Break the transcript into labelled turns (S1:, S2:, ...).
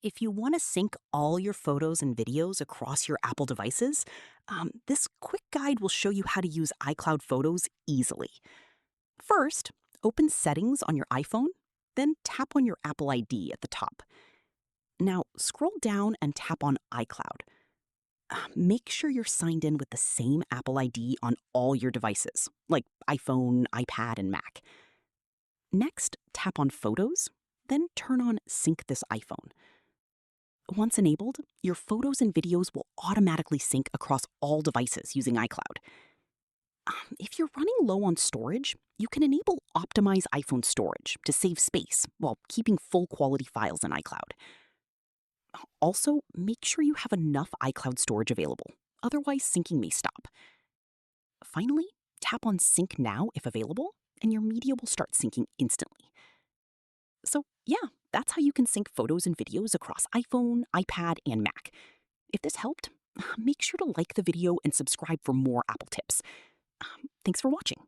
S1: If you want to sync all your photos and videos across your Apple devices, this quick guide will show you how to use iCloud Photos easily. First, open Settings on your iPhone, then tap on your Apple ID at the top. Now, scroll down and tap on iCloud. Make sure you're signed in with the same Apple ID on all your devices, like iPhone, iPad, and Mac. Next, tap on Photos, then turn on Sync this iPhone. Once enabled, your photos and videos will automatically sync across all devices using iCloud. If you're running low on storage, you can enable Optimize iPhone Storage to save space while keeping full quality files in iCloud. Also, make sure you have enough iCloud storage available, otherwise, syncing may stop. Finally, tap on Sync Now if available, and your media will start syncing instantly. So, yeah, that's how you can sync photos and videos across iPhone, iPad, and Mac. If this helped, make sure to like the video and subscribe for more Apple tips. Thanks for watching.